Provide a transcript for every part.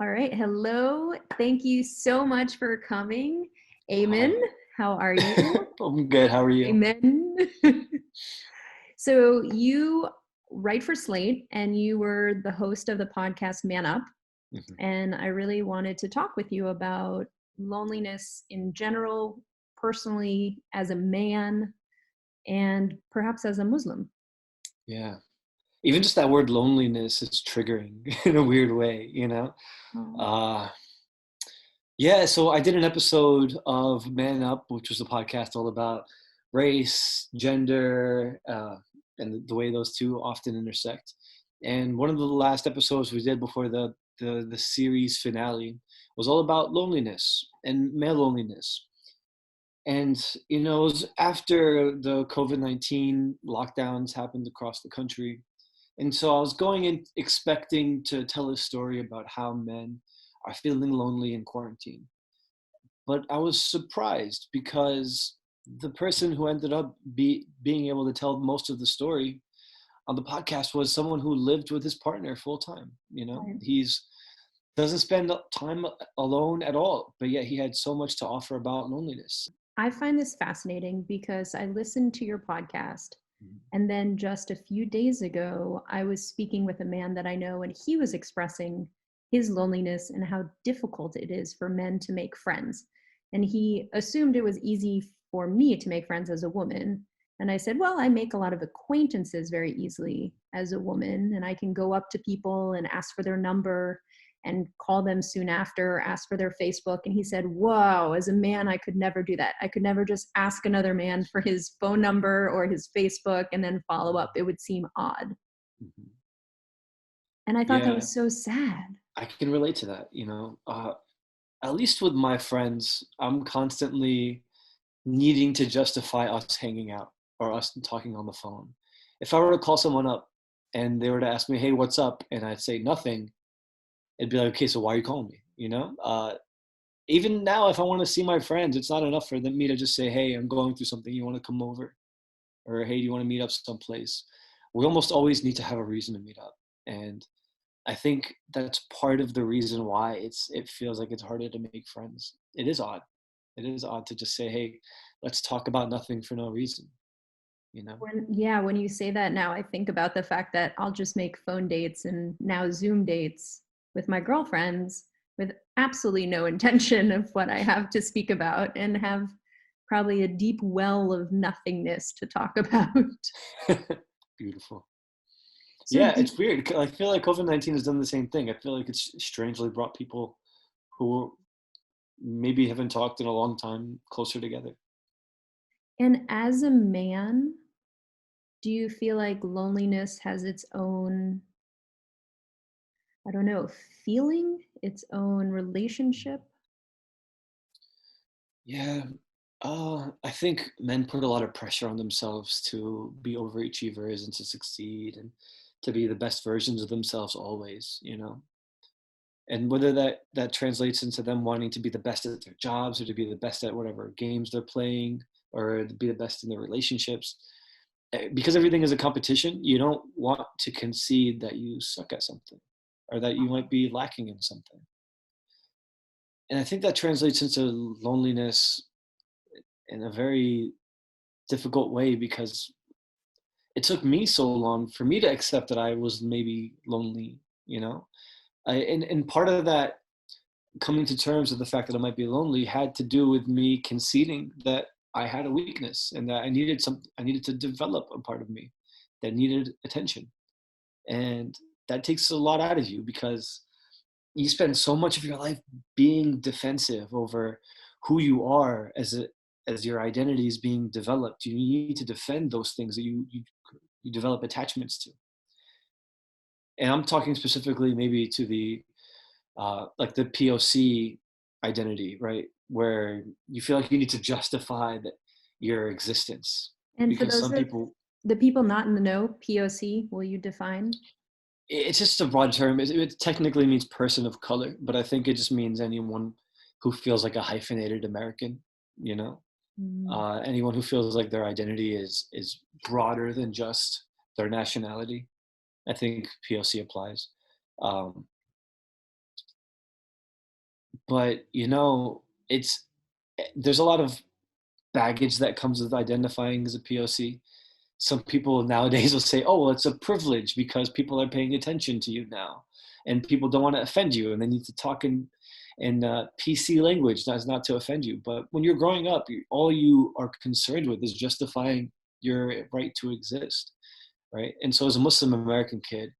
All right. Hello. Thank you so much for coming. Aymann, Hi. how are you? I'm good. How are you? Amen. So you write for Slate and you were the host of the podcast Man Up. Mhm. And I really wanted to talk with you about loneliness in general, personally, as a man, and perhaps as a Muslim. Yeah. Even just that word loneliness is triggering in a weird way, you know? Oh, Uh, yeah, so I did an episode of Man Up, which was a podcast all about race, gender, and the way those two often intersect. And one of the last episodes we did before the series finale was all about loneliness and male loneliness. And it was after the COVID-19 lockdowns happened across the country. And so I was going in expecting to tell a story about how men are feeling lonely in quarantine. But I was surprised because the person who ended up being able to tell most of the story on the podcast was someone who lived with his partner full time. right. He's doesn't spend time alone at all, but yet he had so much to offer about loneliness. I find this fascinating because I listened to your podcast. Mhm. And then just a few days ago, I was speaking with a man that I know, and he was expressing his loneliness and how difficult it is for men to make friends. And he assumed it was easy for me to make friends as a woman. And I said, well, I make a lot of acquaintances very easily as a woman, and I can go up to people and ask for their number and call them soon after, ask for their Facebook. And he said, whoa, as a man, I could never do that. I could never just ask another man for his phone number or his Facebook and then follow up. It would seem odd. Mhm. And I thought that Yeah, was so sad. I can relate to that. At least with my friends, I'm constantly needing to justify us hanging out or us talking on the phone. If I were to call someone up and they were to ask me, "Hey, what's up?" and I'd say nothing, it'd be like, "Okay, so why are you calling me?" Even now, if I want to see my friends, it's not enough for me to just say, "Hey, I'm going through something. You want to come over?" Or, "Hey, do you want to meet up someplace?" We almost always need to have a reason to meet up, and I think that's part of the reason why it feels like it's harder to make friends. It is odd. It is odd to just say, "Hey, let's talk about nothing for no reason," you know? When you say that now, I think about the fact that I'll just make phone dates and now Zoom dates with my girlfriends with absolutely no intention of what I have to speak about and have probably a deep well of nothingness to talk about. Beautiful. So Yeah, do, it's weird. I feel like COVID-19 has done the same thing. I feel like it's strangely brought people who maybe haven't talked in a long time closer together. and as a man, do you feel like loneliness has its own, I don't know, feeling, its own relationship? Yeah, I think men put a lot of pressure on themselves to be overachievers and to succeed and to be the best versions of themselves always. And whether that translates into them wanting to be the best at their jobs or to be the best at whatever games they're playing or to be the best in their relationships, because everything is a competition, you don't want to concede that you suck at something or that you might be lacking in something. And I think that translates into loneliness in a very difficult way because it took me so long for me to accept that I was maybe lonely. And part of that coming to terms with the fact that I might be lonely had to do with me conceding that I had a weakness and that I needed to develop a part of me that needed attention. And that takes a lot out of you because you spend so much of your life being defensive over who you are as your identity is being developed. You need to defend those things that you develop attachments to. And I'm talking specifically maybe to the like the POC identity, right? Where you feel like you need to justify your existence And for because those some that, people, the people not in the know, POC, will you define? it's just a broad term. It technically means person of color, but I think it just means anyone who feels like a hyphenated American, you know? Mm. Anyone who feels like their identity is broader than just their nationality. I think POC applies. Um, But, there's a lot of baggage that comes with identifying as a POC. Some people nowadays will say, "Oh, well, it's a privilege because people are paying attention to you now, and people don't want to offend you, and they need to talk in PC language, that's not to offend you." But when you're growing up, all you are concerned with is justifying your right to exist, right? And so, as a Muslim American kid,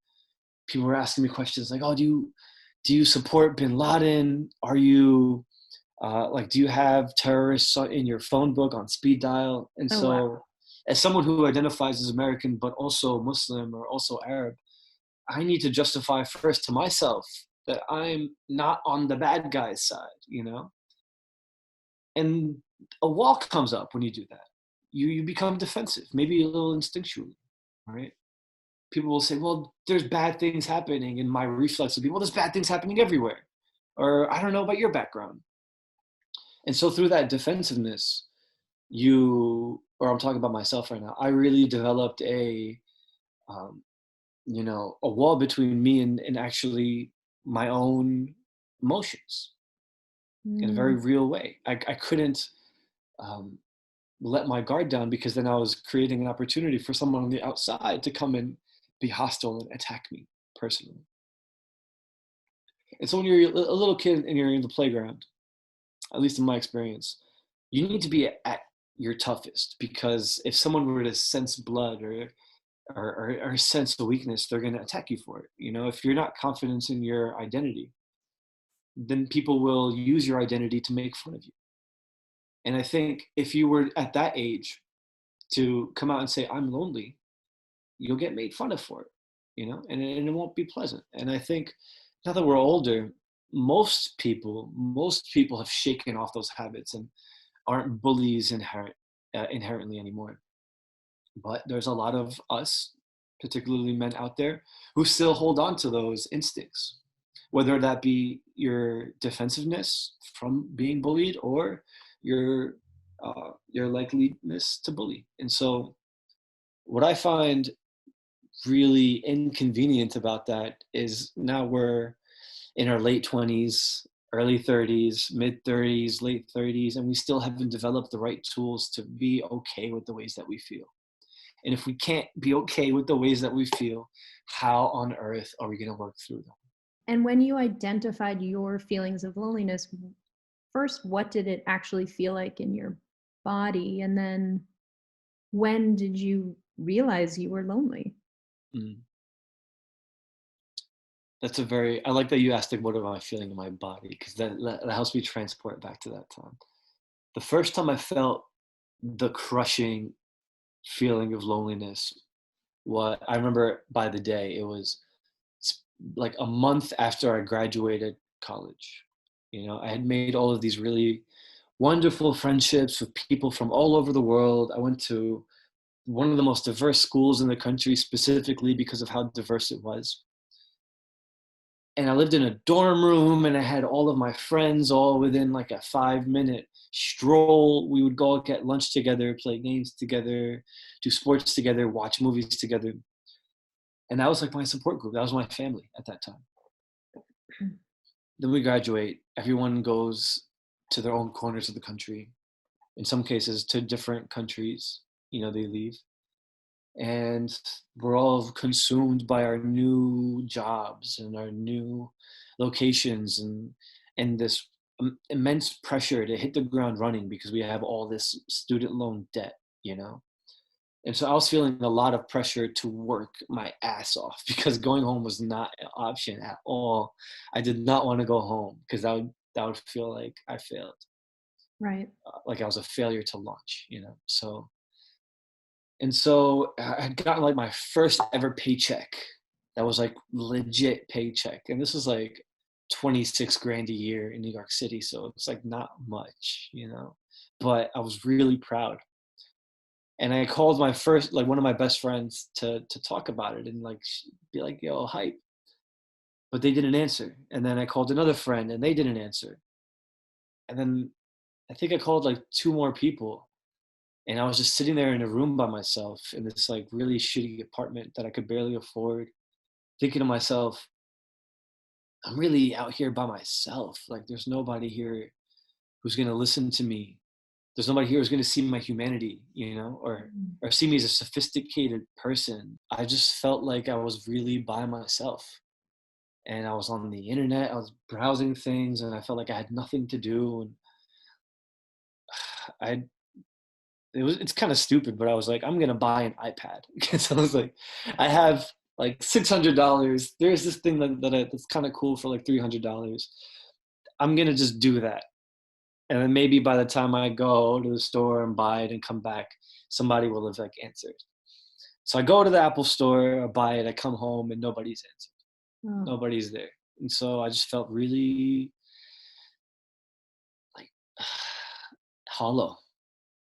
people were asking me questions like, "Oh, do you support Bin Laden? Are you do you have terrorists in your phone book on speed dial?" And Oh, wow. so, as someone who identifies as American but also Muslim or also Arab, I need to justify first to myself that I'm not on the bad guy's side. And a wall comes up when you do that. You become defensive, maybe a little instinctually, right? People will say, "Well, there's bad things happening," and my reflex will be, "Well, there's bad things happening everywhere," or "I don't know about your background." And so through that defensiveness, or I'm talking about myself right now, I really developed um, a wall between me and actually my own emotions in a very Mm. real way. I couldn't um, let my guard down, because then I was creating an opportunity for someone on the outside to come and be hostile and attack me personally. And so when you're a little kid and you're in the playground, at least in my experience, you need to be at your toughest, because if someone were to sense blood or sense a weakness, they're going to attack you for it. If you're not confident in your identity, then people will use your identity to make fun of you. And I think if you were at that age to come out and say, "I'm lonely," you'll get made fun of for it, and it won't be pleasant. And I think now that we're older, most people have shaken off those habits and aren't bullies inherently anymore. But there's a lot of us, particularly men out there, who still hold on to those instincts, whether that be your defensiveness from being bullied or your likeliness to bully. And so, what I find really inconvenient about that is now we're in our late 20s, early 30s, mid 30s, late 30s, and we still haven't developed the right tools to be okay with the ways that we feel. And if we can't be okay with the ways that we feel, how on earth are we going to work through them? And when you identified your feelings of loneliness, first, what did it actually feel like in your body? And then when did you realize you were lonely? Mm. I like that you asked, like, what am I feeling in my body? Because that helps me transport back to that time. The first time I felt the crushing feeling of loneliness, what I remember by the day, it was like a month after I graduated college. I had made all of these really wonderful friendships with people from all over the world. I went to one of the most diverse schools in the country, specifically because of how diverse it was. And I lived in a dorm room, and I had all of my friends all within like a 5-minute stroll. We would go get lunch together, play games together, do sports together, watch movies together. And that was like my support group. That was my family at that time. Then we graduate, everyone goes to their own corners of the country. In some cases, to different countries, they leave. And we're all consumed by our new jobs and our new locations, and this immense pressure to hit the ground running because we have all this student loan debt. And so I was feeling a lot of pressure to work my ass off because going home was not an option at all. I did not want to go home because that would feel like I failed, Right. like I was a failure to launch. So I had gotten like my first ever paycheck. That was like legit paycheck. And this was like 26 grand a year in New York City. So it's like not much. But I was really proud. And I called one of my best friends to talk about it and like be like, "Yo, hype." But they didn't answer. And then I called another friend and they didn't answer. And then I think I called like two more people. And I was just sitting there in a room by myself in this like really shitty apartment that I could barely afford, thinking to myself, I'm really out here by myself. Like there's nobody here who's going to listen to me. There's nobody here who's going to see my humanity, Mm. or see me as a sophisticated person. I just felt like I was really by myself. And I was on the internet, I was browsing things, and I felt like I had nothing to do. And I it's kind of stupid, but I was like, I'm gonna buy an iPad because I was like, I have like $600. There's this thing that's kind of cool for like $300. I'm gonna just do that, and then maybe by the time I go to the store and buy it and come back, somebody will have like answered. So I go to the Apple store, I buy it, I come home, and nobody's answered. Oh, Nobody's there, and so I just felt really like hollow.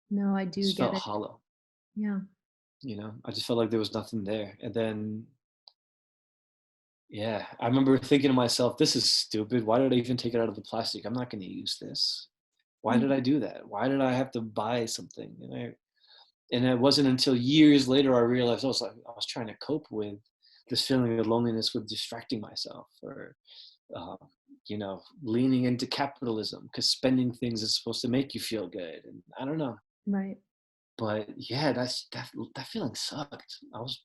no, I do Just get felt it. hollow. Yeah. I just felt like there was nothing there. And then, yeah, I remember thinking to myself, this is stupid. Why did I even take it out of the plastic? I'm not going to use this. Why did Mm. I do that? Why did I have to buy something? And it wasn't until years later I realized I was trying to cope with this feeling of loneliness with distracting myself, or uh, leaning into capitalism because spending things is supposed to make you feel good. And I don't know, Right. but yeah, that feeling sucked. I was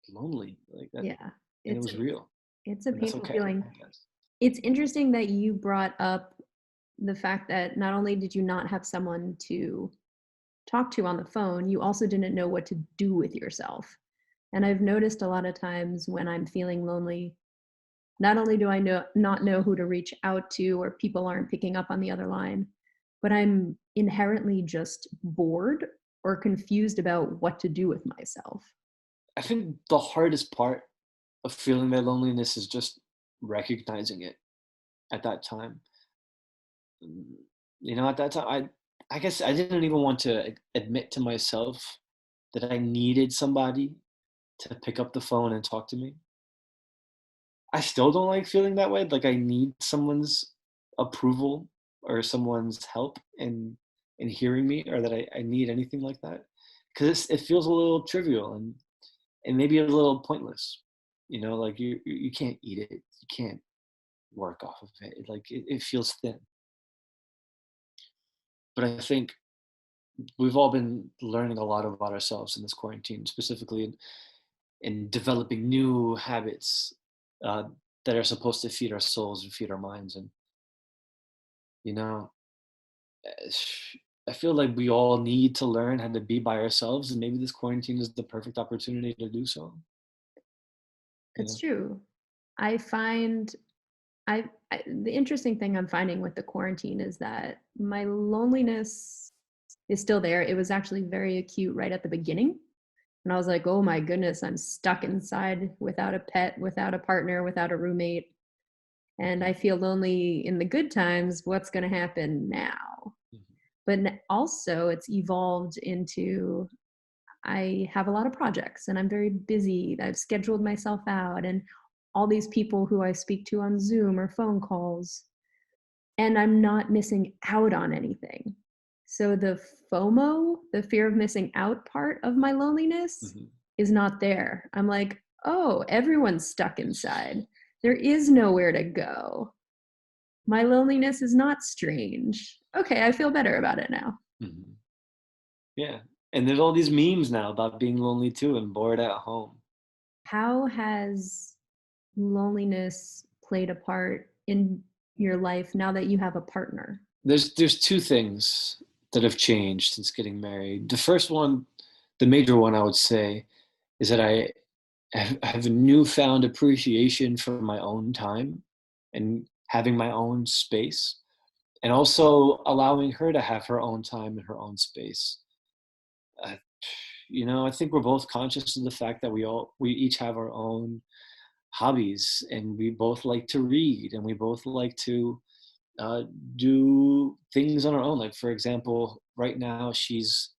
lonely like that, Yeah. and it It's was real, it's a and that's painful okay, feeling. I guess. It's interesting that you brought up the fact that not only did you not have someone to talk to on the phone, you also didn't know what to do with yourself. And I've noticed a lot of times when I'm feeling lonely, not only do I not know who to reach out to or people aren't picking up on the other line, but I'm inherently just bored or confused about what to do with myself. I think the hardest part of feeling that loneliness is just recognizing it at that time. Mm, at that time, I guess I didn't even want to admit to myself that I needed somebody to pick up the phone and talk to me. I still don't like feeling that way, like I need someone's approval or someone's help in hearing me, or that I need anything like that, because it feels a little trivial and maybe a little pointless. Like you can't eat it, you can't work off of it. Like it feels thin. But I think we've all been learning a lot about ourselves in this quarantine, specifically in developing new habits uh, that are supposed to feed our souls and feed our minds. And you know, eh, I feel like we all need to learn how to be by ourselves, and maybe this quarantine is the perfect opportunity to do so. You It's know, true. I find the interesting thing I'm finding with the quarantine is that my loneliness is still there. It was actually very acute right at the beginning. And I was like, oh my goodness, I'm stuck inside without a pet, without a partner, without a roommate. And I feel lonely in the good times. What's going to happen now? Mhm. But also, it's evolved into I have a lot of projects and I'm very busy. I've scheduled myself out, and all these people who I speak to on Zoom or phone calls, and I'm not missing out on anything. So the FOMO, the fear of missing out part of my loneliness Mhm. is not there. I'm like, oh, everyone's stuck inside. There is nowhere to go. My loneliness is not strange. Okay, I feel better about it now. Mhm. Yeah, and there's all these memes now about being lonely too and bored at home. How has loneliness played a part in your life now that you have a partner? There's two things that have changed since getting married. The first one, the major one, I would say, is that I have a newfound appreciation for my own time and having my own space, and also allowing her to have her own time and her own space. Uh, I think we're both conscious of the fact that we each have our own hobbies, and we both like to read, and we both like to uh, do things on our own. Like for example, right now she's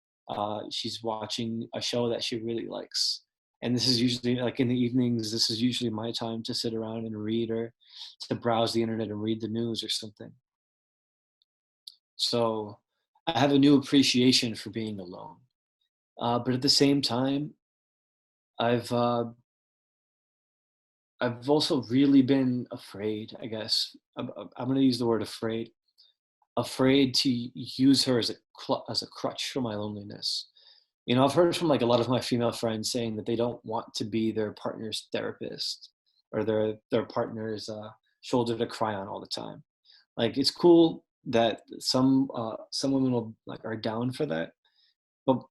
watching a show that she really likes, and this is usually like in the evenings. This is usually my time to sit around and read, or to browse the internet and read the news or something. So I have a new appreciation for being alone. But at the same time, I've I've also really been afraid, I guess. I'm gonna use the word afraid. Afraid to use her as as a crutch for my loneliness. I've heard from like a lot of my female friends saying that they don't want to be their partner's therapist or their partner's shoulder to cry on all the time. Like it's cool that some women will like are down for that, but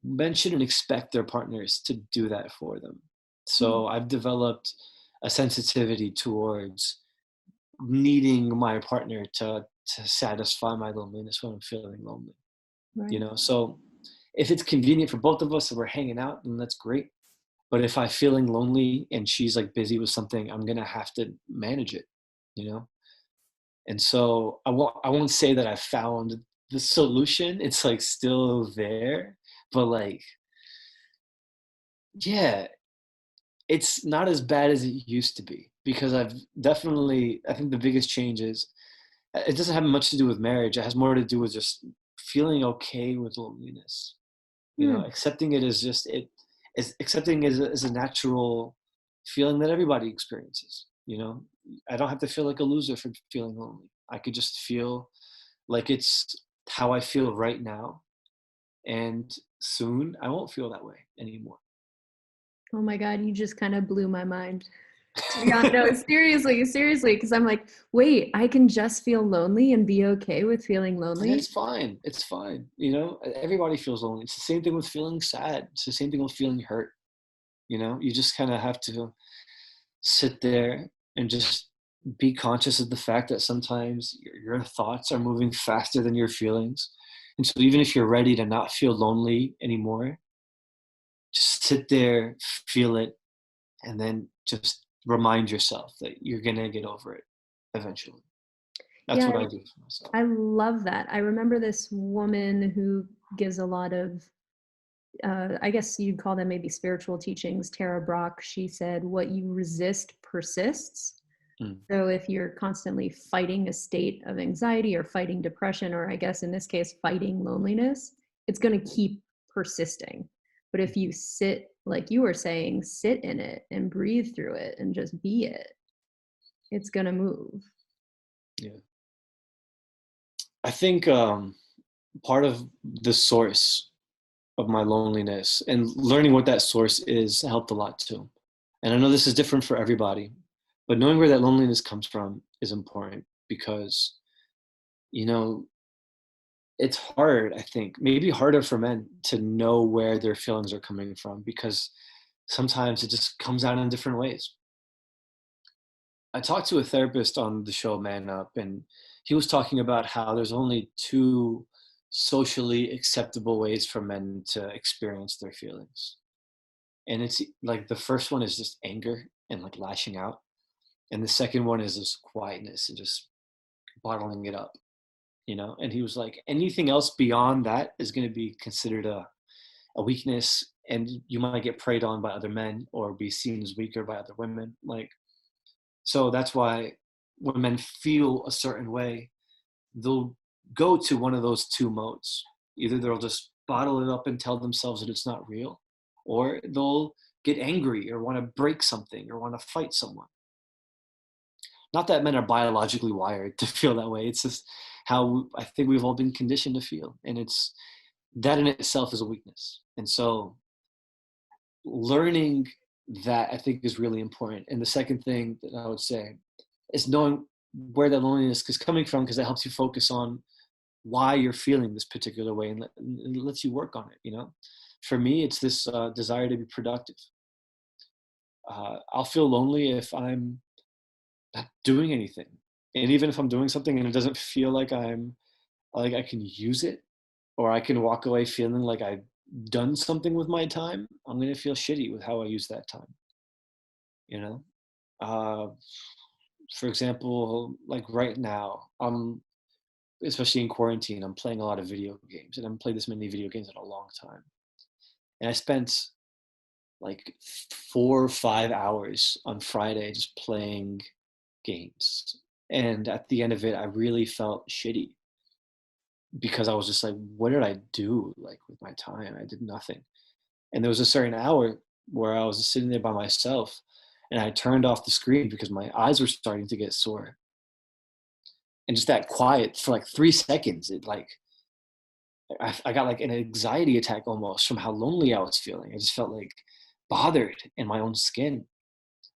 men shouldn't expect their partners to do that for them. Hmm. So I've developed a sensitivity towards needing my partner to satisfy my loneliness when I'm feeling lonely. Right. So if it's convenient for both of us and we're hanging out, then that's great. But if I'm feeling lonely and she's like busy with something, I'm gonna have to manage it, you know? And so I won't say that I found the solution. It's like still there, but like, yeah, it's not as bad as it used to be because I think the biggest change is it doesn't have much to do with marriage. It has more to do with just feeling okay with loneliness. Hmm. Accepting it as just it is accepting as a natural feeling that everybody experiences. I don't have to feel like a loser for feeling lonely. I could just feel like it's how I feel right now, and soon I won't feel that way anymore. Oh my God, you just kind of blew my mind. To be honest, no, seriously, seriously, because I'm like, wait, I can just feel lonely and be okay with feeling And lonely. it's fine. It's fine. Everybody feels lonely. It's the same thing with feeling sad. It's the same thing with feeling hurt. You just kind of have to sit there and just be conscious of the fact that sometimes your thoughts are moving faster than your feelings. And so even if you're ready to not feel lonely anymore, just sit there, feel it, and then just remind yourself that you're going to get over it eventually. That's Yeah, what I do for myself. I love that. I remember this woman who gives a lot of, I guess you'd call them maybe spiritual teachings, Tara Brach. She said, what you resist persists. Mm. So if you're constantly fighting a state of anxiety or fighting depression, or I guess in this case, fighting loneliness, it's going to keep persisting. But if you sit, like you were saying, sit in it and breathe through it and just be it, it's going to move. Yeah. I think part of the source of my loneliness and learning what that source is helped a lot too. And I know this is different for everybody, but knowing where that loneliness comes from is important because, you know, it's hard, I think, maybe harder for men to know where their feelings are coming from because sometimes it just comes out in different ways. I talked to a therapist on the show Man Up, and he was talking about how there's only two socially acceptable ways for men to experience their feelings. And it's like the first one is just anger and like lashing out. And the second one is just quietness and just bottling it up. And he was like, anything else beyond that is going to be considered a weakness, and you might get preyed on by other men or be seen as weaker by other women. Like, so that's why when men feel a certain way, they'll go to one of those two modes. Either they'll just bottle it up and tell themselves that it's not real, or they'll get angry or want to break something or want to fight someone. Not that men are biologically wired to feel that way. It's just how I think we've all been conditioned to feel. And it's that in itself is a weakness. And so learning that I think is really important. And the second thing that I would say is knowing where that loneliness is coming from because it helps you focus on why you're feeling this particular way and lets you work on it. For me, it's this desire to be productive. I'll feel lonely if I'm not doing anything. And even if I'm doing something and it doesn't feel like I can use it or I can walk away feeling like I've done something with my time, I'm going to feel shitty with how I use that time, you know? Uh, for example, like right now, especially in quarantine, I'm playing a lot of video games and I haven't played this many video games in a long time. And I spent like 4 or 5 hours on Friday just playing games. And at the end of it, I really felt shitty because I was just like, what did I do like with my time? I did nothing. And there was a certain hour where I was just sitting there by myself and I turned off the screen because my eyes were starting to get sore. And just that quiet for like 3 seconds, it like, I got like an anxiety attack almost from how lonely I was feeling. I just felt like bothered in my own skin.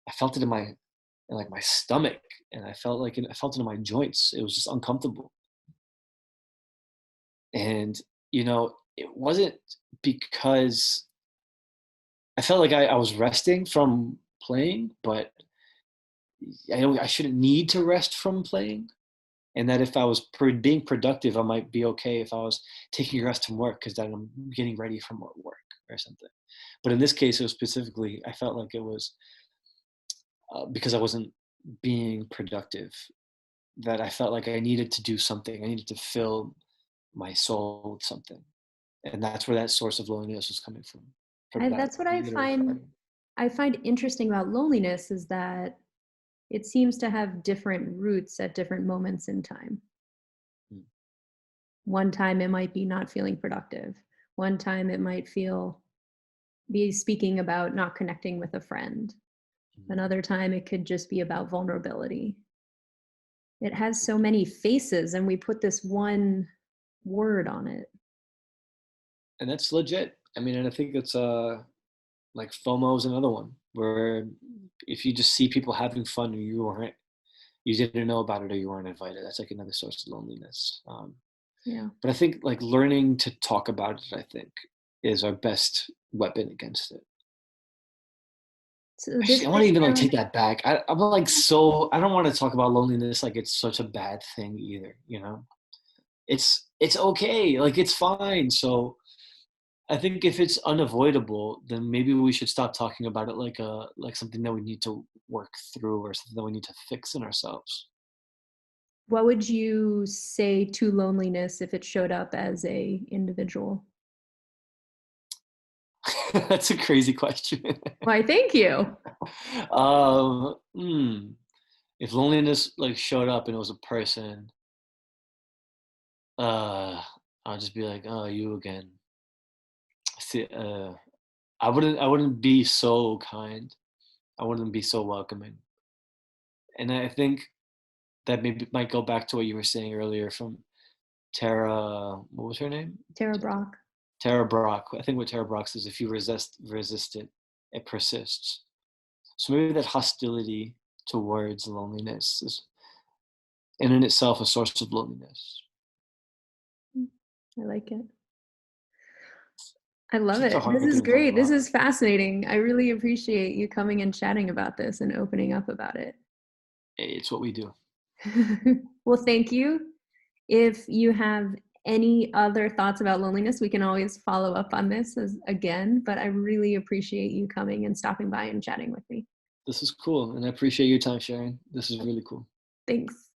I felt it in like my stomach, and I felt like I felt it in my joints. It was just uncomfortable. And it wasn't because I felt like I was resting from playing, but I shouldn't need to rest from playing. And that if I was being productive, I might be okay if I was taking a rest from work because then I'm getting ready for more work or something. But in this case, it was specifically, I felt like it was because I wasn't being productive, that I felt like I needed to do something. I needed to fill my soul with something. And that's where that source of loneliness was coming from for that That's what literally Friday. I find interesting about loneliness is that it seems to have different roots at different moments in time. Mm. One time it might be not feeling productive. One time it might be speaking about not connecting with a friend. Another time it could just be about vulnerability. It has so many faces, and we put this one word on it. And that's legit. I mean, and I think it's like FOMO is another one where if you just see people having fun and you didn't know about it or you weren't invited, that's like another source of loneliness. Yeah. But I think like learning to talk about it, I think, is our best weapon against it. So this Actually, I want to even like sounds take that back. I'm like so I don't want to talk about loneliness like it's such a bad thing either. It's okay, like it's fine. So I think if it's unavoidable, then maybe we should stop talking about it like something that we need to work through or something that we need to fix in ourselves. what would you say to loneliness if it showed up as a individual? That's a crazy question. Why, thank you. um, hmm, if loneliness like showed up and it was a person, uh, I'll just be like, "Oh, you again." See, I wouldn't be so kind. I wouldn't be so welcoming. And I think that maybe might go back to what you were saying earlier from Tara. What was her name? Tara Brock. Tara Brock. I think what Tara Brock says: if you resist it, it persists. So maybe that hostility towards loneliness is, in itself, a source of loneliness. I like it. I love Such a it. hard This thing is to talk great. This about. is fascinating. I really appreciate you coming and chatting about this and opening up about it. It's what we do. Well, thank you. If you have any other thoughts about loneliness, we can always follow up on this again, but I really appreciate you coming and stopping by and chatting with me. This is cool, and I appreciate your time, Sharon. This is really cool. Thanks.